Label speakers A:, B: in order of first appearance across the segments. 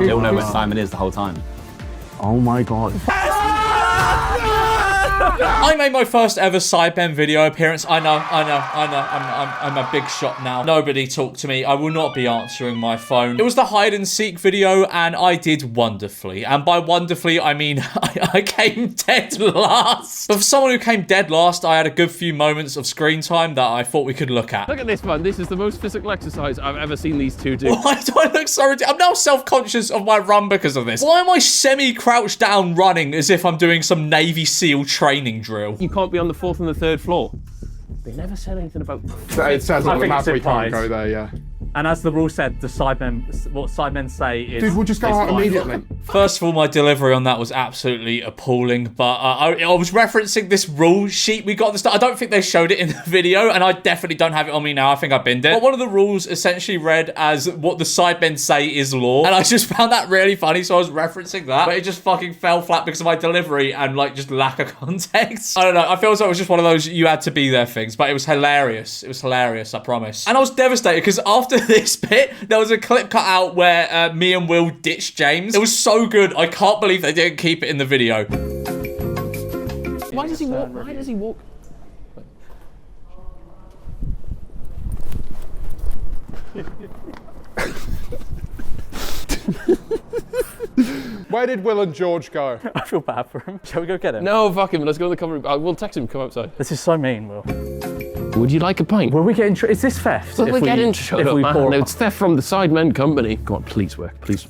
A: He'll know where Simon is the whole time.
B: Oh my god.
C: I made my first ever Sidemen video appearance. I know. I'm a big shot now. Nobody talk to me. I will not be answering my phone. It was the hide and seek video, and I did wonderfully. And by wonderfully, I mean I came dead last. But for someone who came dead last, I had a good few moments of screen time that I thought we could look at.
D: Look at this, man. This is the most physical exercise I've ever seen these two do.
C: Why do I look so ridiculous? I'm now self-conscious of my run because of this. Why am I semi-crouched down running as if I'm doing some Navy SEAL training drill?
D: You can't be on the 4th and the 3rd floor. They never said anything about...
E: It says on the map we can't go there, yeah.
B: And as the rule said, the Sidemen, what Sidemen say is...
E: Dude, we'll just go out immediately.
C: First of all, my delivery on that was absolutely appalling, but I was referencing this rule sheet we got at the start. I don't think they showed it in the video, and I definitely don't have it on me now. I think I binned it. But one of the rules essentially read as what the Sidemen say is law, and I just found that really funny, so I was referencing that, but it just fucking fell flat because of my delivery and, like, just lack of context. I don't know. I feel as though it was just one of those you had to be there things, but it was hilarious. It was hilarious, I promise. And I was devastated because after this bit, there was a clip cut out where me and Will ditched James. It was so good. I can't believe they didn't keep it in the video.
D: Why does he walk? Why does he walk?
E: Where did Will and George go?
B: I feel bad for him. Shall we go get him?
D: No, fuck him. Let's go in the cover room. We'll text him. Come outside.
B: This is so mean, Will.
D: Would you like a pint?
B: Will we get intro? Is this theft?
D: Well, we get intro. Shut up, man.
B: pour...
D: No, it's theft from the Sidemen company. Go on, please work, please.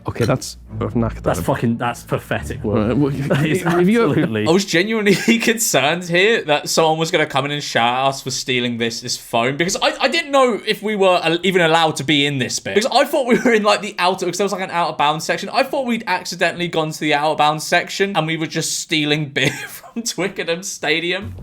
D: Okay, that's... I've knocked that.
B: That's pathetic, Will.
D: Well,
B: Absolutely.
C: I was genuinely concerned here that someone was going to come in and shout at us for stealing this phone, because I didn't know if we were even allowed to be in this bit, because I thought we were in like the outer, because there was like an out of bounds section. I thought we'd accidentally gone to the out of bounds section and we were just stealing beer from Twickenham Stadium.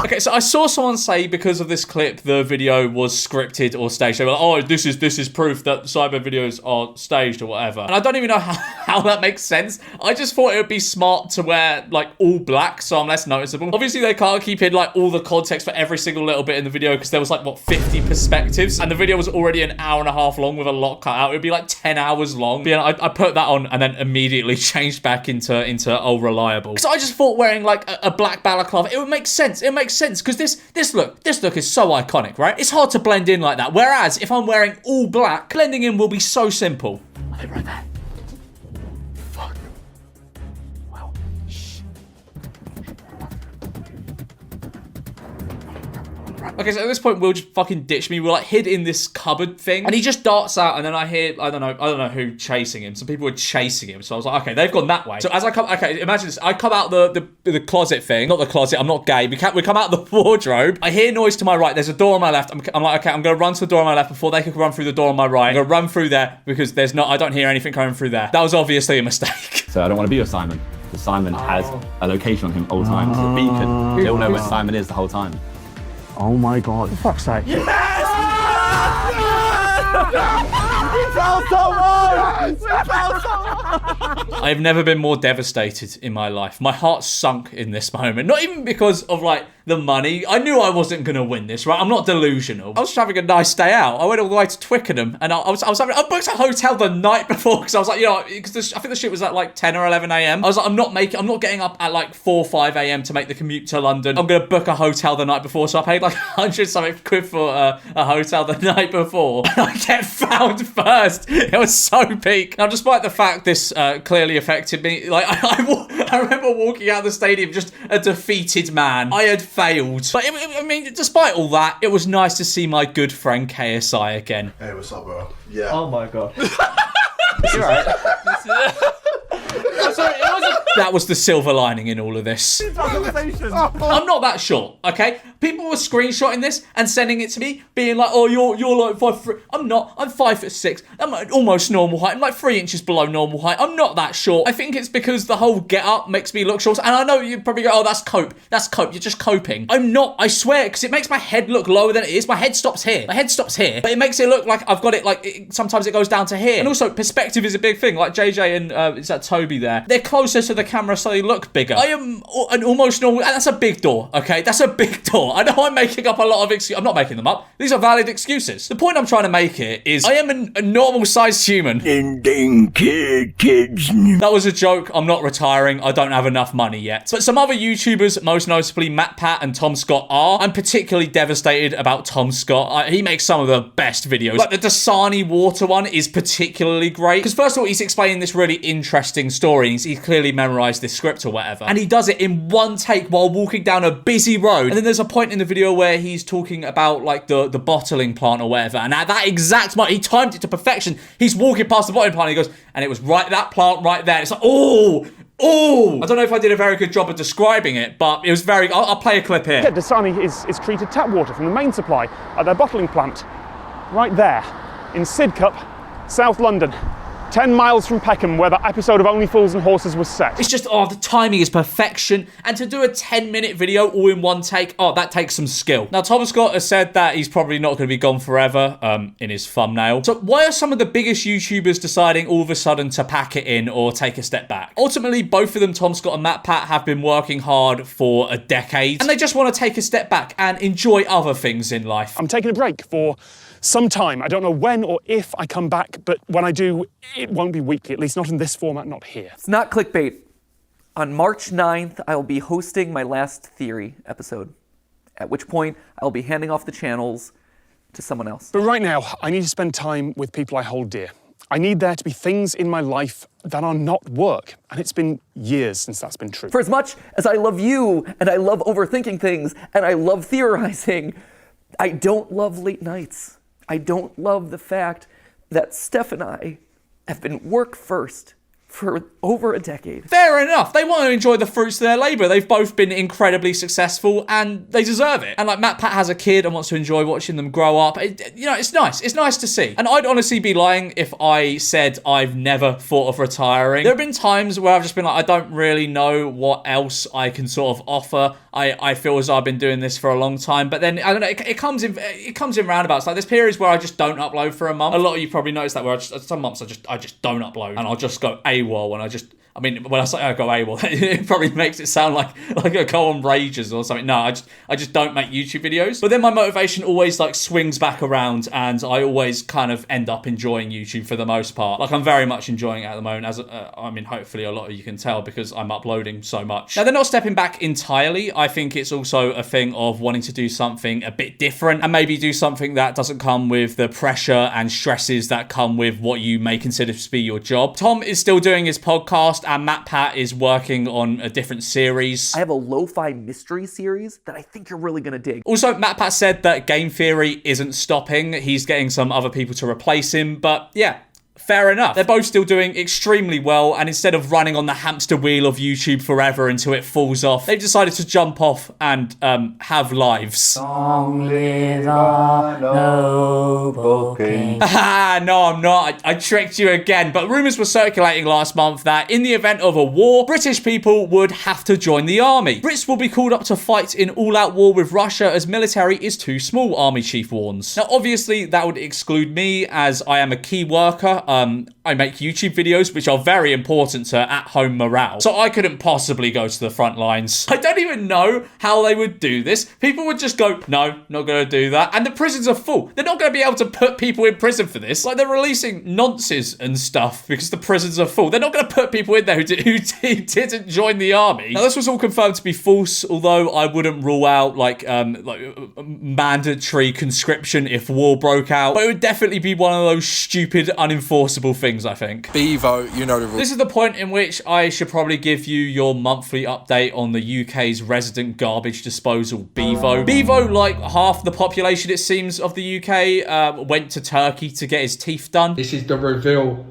C: Okay, so I saw someone say because of this clip the video was scripted or staged. They were like, oh, this is proof that cyber videos are staged or whatever. And I don't even know how that makes sense. I just thought it would be smart to wear like all black so I'm less noticeable. Obviously they can't keep in like all the context for every single little bit in the video because there was like what 50 perspectives and the video was already an hour and a half long with a lot cut out. It would be like 10 hours long. But yeah, I put that on and then immediately changed back into oh reliable. So I just thought wearing like a black balaclava, it would make sense. It makes sense because this look is so iconic, right? It's hard to blend in like that. Whereas if I'm wearing all black, blending in will be so simple. I'll be right there. Fuck. Well, shh. Okay, so at this point, Will just fucking ditched me. We're like hid in this cupboard thing, and he just darts out, and then I hear, I don't know who chasing him. Some people were chasing him, so I was like, okay, they've gone that way. So as I come, okay, imagine this. I come out the closet thing, not the closet. I'm not gay. We come out the wardrobe. I hear noise to my right. There's a door on my left. I'm like, okay, I'm gonna run to the door on my left before they can run through the door on my right. I'm gonna run through there because I don't hear anything coming through there. That was obviously a mistake.
A: So I don't want to be with Simon. Because Simon has a location on him all the time. It's a beacon. He'll know where Simon is the whole time.
B: Oh my god. For fuck's sake.
E: Yes! Tell someone! Tell someone!
C: I've never been more devastated in my life. My heart sunk in this moment. Not even because of like the money. I knew I wasn't gonna win this, right? I'm not delusional. I was just having a nice day out. I went all the way to Twickenham and I booked a hotel the night before because I was like, you know, because I think the shit was at like 10 or 11 a.m. I was like, I'm not getting up at like 4 or 5 a.m. to make the commute to London. I'm gonna book a hotel the night before. So I paid like 100 something quid for a hotel the night before. And I get found first. It was so peak. Now, despite the fact this clearly affected me, like I remember walking out of the stadium just a defeated man. I had failed. But I mean, despite all that, it was nice to see my good friend KSI again.
F: Hey, what's up, bro? Yeah.
B: Oh my god.
C: You're right. That was the silver lining in all of this. I'm not that short, okay? People were screenshotting this and sending it to me, being like, "Oh, you're like 5'3". I'm not. I'm 5'6". I'm like almost normal height. I'm like 3 inches below normal height. I'm not that short. I think it's because the whole get up makes me look short. And I know you probably go, "Oh, that's cope. That's cope. You're just coping." I'm not. I swear, because it makes my head look lower than it is. My head stops here. My head stops here, but it makes it look like I've got it. Like sometimes it goes down to here. And also, perspective is a big thing. Like JJ and is that Toby there? They're closer to the camera so they look bigger. I am an almost normal, and that's a big door, okay? That's a big door. I know I'm making up a lot of excuses. I'm not making them up. These are valid excuses. The point I'm trying to make here is I am a normal-sized human. That was a joke. I'm not retiring. I don't have enough money yet. But some other YouTubers, most notably Matt Pat and Tom Scott are. I'm particularly devastated about Tom Scott. He makes some of the best videos. Like the Dasani water one is particularly great. Because first of all, he's explaining this really interesting story. He's clearly memorized this script or whatever. And he does it in one take while walking down a busy road. And then there's a point in the video where he's talking about like the bottling plant or whatever. And at that exact moment, he timed it to perfection. He's walking past the bottling plant and he goes, and it was right, that plant right there. It's like, oh, I don't know if I did a very good job of describing it, but it was very, I'll play a clip here.
F: Yeah, Dasani is treated tap water from the main supply at their bottling plant, right there, in Sidcup, South London. 10 miles from Peckham, where the episode of Only Fools and Horses was set.
C: It's just, the timing is perfection. And to do a 10-minute video all in one take, that takes some skill. Now, Tom Scott has said that he's probably not going to be gone forever in his thumbnail. So why are some of the biggest YouTubers deciding all of a sudden to pack it in or take a step back? Ultimately, both of them, Tom Scott and Matt Pat, have been working hard for a decade. And they just want to take a step back and enjoy other things in life.
F: I'm taking a break for some time. I don't know when or if I come back, but when I do, it won't be weekly, at least not in this format, not here.
G: It's not clickbait. On March 9th, I will be hosting my last Theory episode, at which point I will be handing off the channels to someone else.
F: But right now, I need to spend time with people I hold dear. I need there to be things in my life that are not work, and it's been years since that's been true.
G: For as much as I love you, and I love overthinking things, and I love theorizing, I don't love late nights. I don't love the fact that Steph and I have been work first for over a decade.
C: Fair enough. They want to enjoy the fruits of their labor. They've both been incredibly successful and they deserve it. And like Matt Pat has a kid and wants to enjoy watching them grow up. It's nice. It's nice to see. And I'd honestly be lying if I said I've never thought of retiring. There have been times where I've just been like, I don't really know what else I can sort of offer. I feel as though I've been doing this for a long time, but then I don't know. It comes in roundabouts. Like there's periods where I just don't upload for a month. A lot of you probably noticed that where some months I just don't upload and I'll just go AWOL and when I say I go AWOL, it probably makes it sound like I go on rages or something. No, I just don't make YouTube videos. But then my motivation always like swings back around and I always kind of end up enjoying YouTube for the most part. Like I'm very much enjoying it at the moment, as hopefully a lot of you can tell because I'm uploading so much. Now they're not stepping back entirely. I think it's also a thing of wanting to do something a bit different and maybe do something that doesn't come with the pressure and stresses that come with what you may consider to be your job. Tom is still doing his podcast and Matt Pat is working on a different series.
G: I have a lo-fi mystery series that I think you're really gonna dig.
C: Also, Matt Pat said that Game Theory isn't stopping. He's getting some other people to replace him, but yeah. Fair enough. They're both still doing extremely well, and instead of running on the hamster wheel of YouTube forever until it falls off, they've decided to jump off and have lives. Long live our noble king. Haha, no, I'm not. I tricked you again. But rumours were circulating last month that in the event of a war, British people would have to join the army. Brits will be called up to fight in all-out war with Russia as military is too small, Army Chief warns. Now, obviously, that would exclude me as I am a key worker. I make YouTube videos, which are very important to at-home morale. So I couldn't possibly go to the front lines. I don't even know how they would do this. People would just go, no, not going to do that. And the prisons are full. They're not going to be able to put people in prison for this. Like, they're releasing nonces and stuff because the prisons are full. They're not going to put people in there who didn't join the army. Now, this was all confirmed to be false, although I wouldn't rule out, like mandatory conscription if war broke out. But it would definitely be one of those stupid, unenforceable things, I think.
H: Beavo, you know the rules.
C: This is the point in which I should probably give you your monthly update on the UK's resident garbage disposal, Beavo. Beavo, like half the population, it seems, of the UK, went to Turkey to get his teeth done.
I: This is the reveal.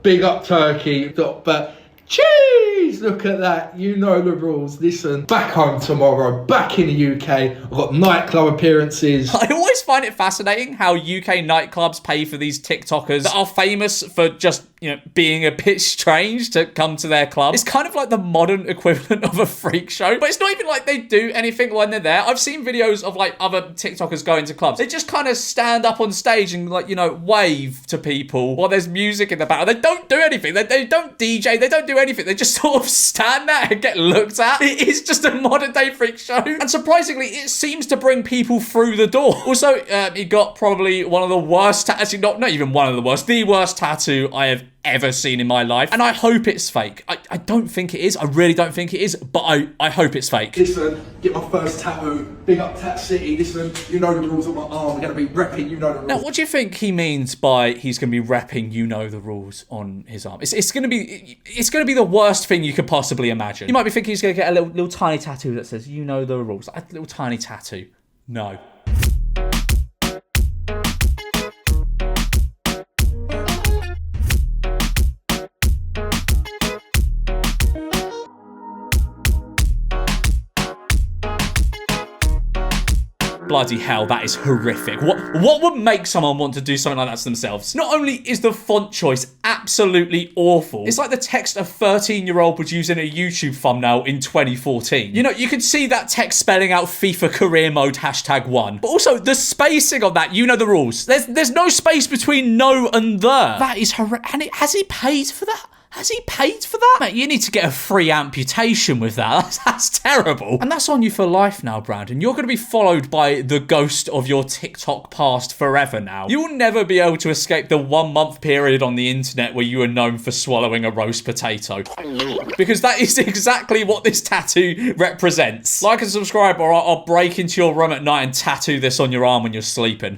I: Big up Turkey, but jeez, look at that. You know the rules. Listen, back home tomorrow, back in the UK. I've got nightclub appearances.
C: I always find it fascinating how UK nightclubs pay for these TikTokers that are famous for just you know, being a bit strange to come to their club. It's kind of like the modern equivalent of a freak show, but it's not even like they do anything when they're there. I've seen videos of like other TikTokers going to clubs. They just kind of stand up on stage and like, you know, wave to people while there's music in the background. They don't do anything. They don't DJ. They don't do anything. They just sort of stand there and get looked at. It is just a modern day freak show. And surprisingly, it seems to bring people through the door. Also, he got probably one of the worst, actually not even one of the worst, the worst tattoo I have ever seen in my life. And I hope it's fake. I don't think it is. I really don't think it is, but I hope it's fake.
I: Listen, get my first tattoo. Big up Tat City. Listen, you know the rules on my arm. We're going to be repping, you know the rules.
C: Now, what do you think he means by he's going to be repping you know the rules on his arm? It's going to be the worst thing you could possibly imagine. You might be thinking he's going to get a little tiny tattoo that says you know the rules. A little tiny tattoo. No. Bloody hell, that is horrific. What would make someone want to do something like that to themselves? Not only is the font choice absolutely awful, it's like the text a 13-year-old was using a YouTube thumbnail in 2014. You know, you could see that text spelling out FIFA career mode #1. But also, the spacing on that, you know the rules. There's no space between no and the. That is horrific. And has he paid for that? Has he paid for that? Mate, you need to get a free amputation with that. That's terrible. And that's on you for life now, Brandon. You're going to be followed by the ghost of your TikTok past forever now. You will never be able to escape the 1 month period on the internet where you were known for swallowing a roast potato. Because that is exactly what this tattoo represents. Like and subscribe or I'll break into your room at night and tattoo this on your arm when you're sleeping.